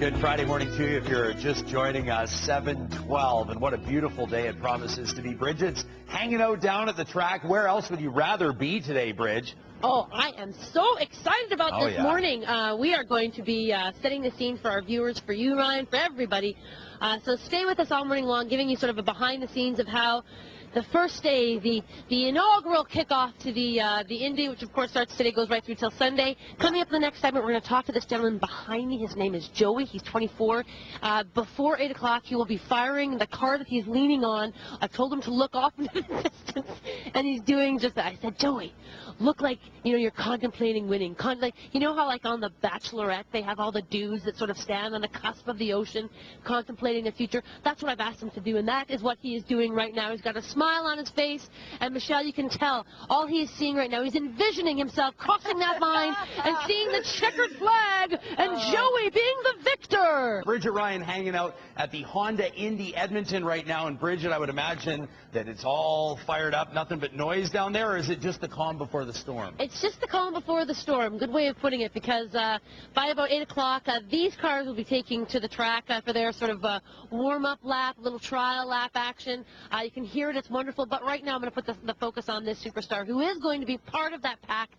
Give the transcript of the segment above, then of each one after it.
Good Friday morning to you if you're just joining us, 7:12, and what a beautiful day it promises to be. Bridget's hanging out down at the track. Where else would you rather be today, Bridge? Oh, I am so excited about this morning. We are going to be setting the scene for our viewers, for you, Ryan, for everybody. So stay with us all morning long, giving you sort of a behind the scenes of how the first day, the inaugural kickoff to the Indy, which of course starts today, goes right through till Sunday. Coming up in the next segment, we're going to talk to this gentleman behind me. His name is Joey. He's 24. Before 8 o'clock, he will be firing the car that he's leaning on. I told him to look off into the distance, and he's doing just that. I said, Joey, look like, you're contemplating winning. Like, you know how, like, on The Bachelorette, they have all the dudes that sort of stand on the cusp of the ocean, contemplating the future? That's what I've asked him to do, and that is what he is doing right now. He's got a smile on his face, and Michelle, you can tell all he is seeing right now, he's envisioning himself crossing that line and seeing the checkered flag, and Joey being the victor. Bridget Ryan hanging out at the Honda Indy Edmonton right now, and Bridget, I would imagine that it's all fired up, nothing but noise down there, or is it just the calm before the storm? It's just the calm before the storm. Good way of putting it, because by about 8 o'clock, these cars will be taking to the track for their sort of warm-up lap, little trial lap action. You can hear it. It's wonderful. But right now, I'm going to put the focus on this superstar, who is going to be part of that pack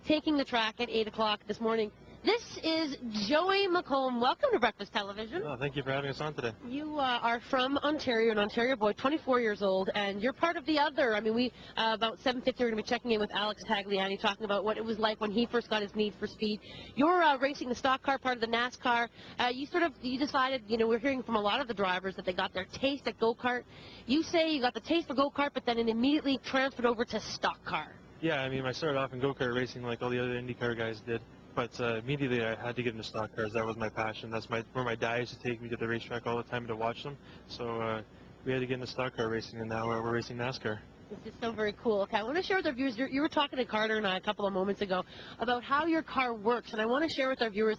taking the track at 8 o'clock this morning. This is Joey McColm. Welcome to Breakfast Television. Oh, thank you for having us on today. You are from Ontario, an Ontario boy, 24 years old, and you're part of the other. I mean, we about 7:50 we're going to be checking in with Alex Tagliani, talking about what it was like when he first got his need for speed. You're racing the stock car, part of the NASCAR. You decided, we're hearing from a lot of the drivers that they got their taste at go-kart. You say you got the taste for go-kart, but then it immediately transferred over to stock car. Yeah, I mean, I started off in go-kart racing like all the other IndyCar guys did. But immediately I had to get into stock cars. That was my passion. That's where my dad used to take me to the racetrack all the time to watch them. So we had to get into stock car racing, and now we're racing NASCAR. This is so very cool. Okay, I want to share with our viewers, you were talking to Carter and I a couple of moments ago about how your car works, and I want to share with our viewers,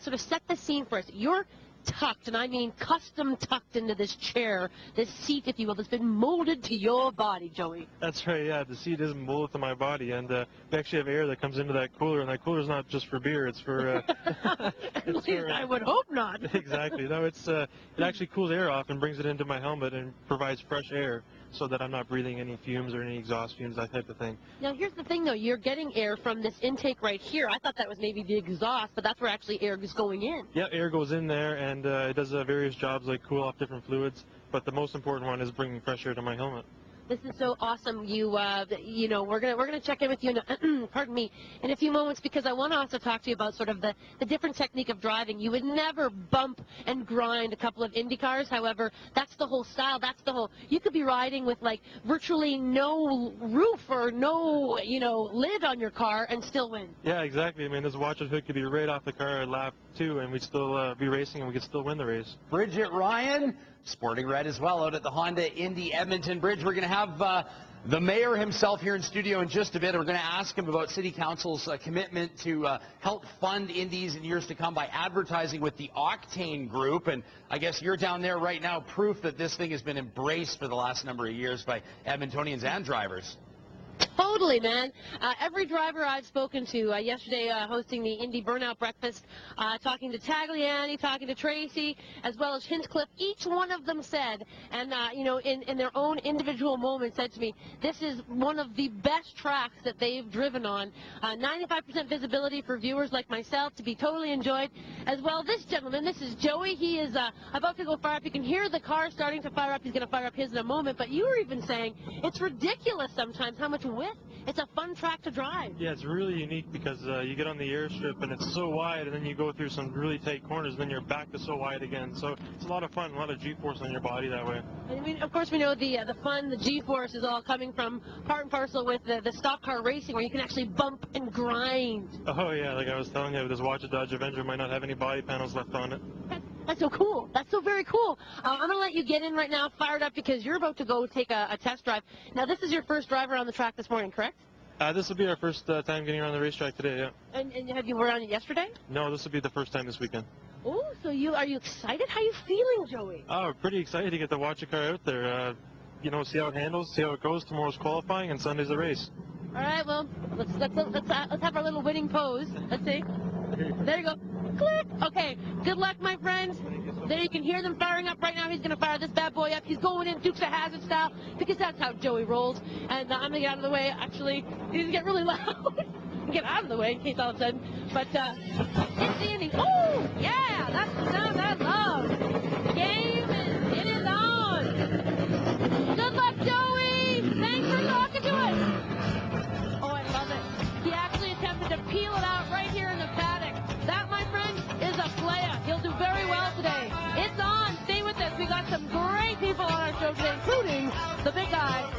sort of set the scene for us. You're tucked, and I mean custom tucked into this chair, this seat, if you will, that's been molded to your body, Joey. That's right, yeah. The seat is molded to my body, and we actually have air that comes into that cooler, and that cooler's not just for beer, it's for... At least I would hope not. Exactly. No, it actually cools air off and brings it into my helmet and provides fresh air, so that I'm not breathing any fumes or any exhaust fumes, that type of thing. Now, here's the thing, though. You're getting air from this intake right here. I thought that was maybe the exhaust, but that's where actually air is going in. Yeah, air goes in there, and it does various jobs like cool off different fluids, but the most important one is bringing fresh air to my helmet. This is so awesome. We're gonna check in with you in, pardon me, in a few moments, because I want to also talk to you about sort of the different technique of driving. You would never bump and grind a couple of Indy cars. However, that's the whole style. That's the whole. You could be riding with like virtually no roof or no lid on your car and still win. Yeah, exactly. I mean, this watcher hood could be right off the car at lap 2, and we'd still be racing, and we could still win the race. Bridget Ryan, sporting red as well, out at the Honda Indy Edmonton Bridge. We're going to have the mayor himself here in studio in just a bit. We're going to ask him about City Council's commitment to help fund Indies in years to come by advertising with the Octane Group. And I guess you're down there right now, proof that this thing has been embraced for the last number of years by Edmontonians and drivers. Totally, man. Every driver I've spoken to, yesterday hosting the Indy Burnout Breakfast, talking to Tagliani, talking to Tracy, as well as Hinchcliffe, each one of them said, and in their own individual moments said to me, this is one of the best tracks that they've driven on. 95% visibility for viewers like myself to be totally enjoyed. As well, this gentleman, this is Joey. He is about to go fire up. You can hear the car starting to fire up. He's going to fire up his in a moment. But you were even saying it's ridiculous sometimes how much width. It's a fun track to drive. Yeah, it's really unique because you get on the airstrip and it's so wide, and then you go through some really tight corners, and then you're back to so wide again. So it's a lot of fun, a lot of G-force on your body that way. I mean, of course, we know the fun, the G-force is all coming from part and parcel with the stock car racing, where you can actually bump and grind. Oh yeah, like I was telling you, this Watch a Dodge Avenger might not have any body panels left on it. That's so cool. That's so very cool. I'm going to let you get in right now, fired up, because you're about to go take a test drive. Now, this is your first drive around the track this morning, correct? This will be our first time getting around the racetrack today, yeah. And have you were on it yesterday? No, this will be the first time this weekend. Oh, so are you excited? How are you feeling, Joey? Oh, we're pretty excited to get to watch a car out there. See how it handles, see how it goes. Tomorrow's qualifying, and Sunday's the race. All right, well, let's have our little winning pose. Let's see. There you go. Click. Okay, good luck, my friends. There you can hear them firing up right now. He's going to fire this bad boy up. He's going in Dukes of Hazzard style because that's how Joey rolls. And I'm going to get out of the way. Actually, he needs to get really loud. Get out of the way in case all of a sudden. But it's the inning. Oh, yeah, that's the sound I love. Game is, it is on. Good luck, Joey. Thanks for talking to us. Oh, I love it. He actually attempted to peel it out right here in the paddock. That, my friend, is a player. He'll do very well today. It's on. Stay with us. We got some great people on our show today, including the big guy,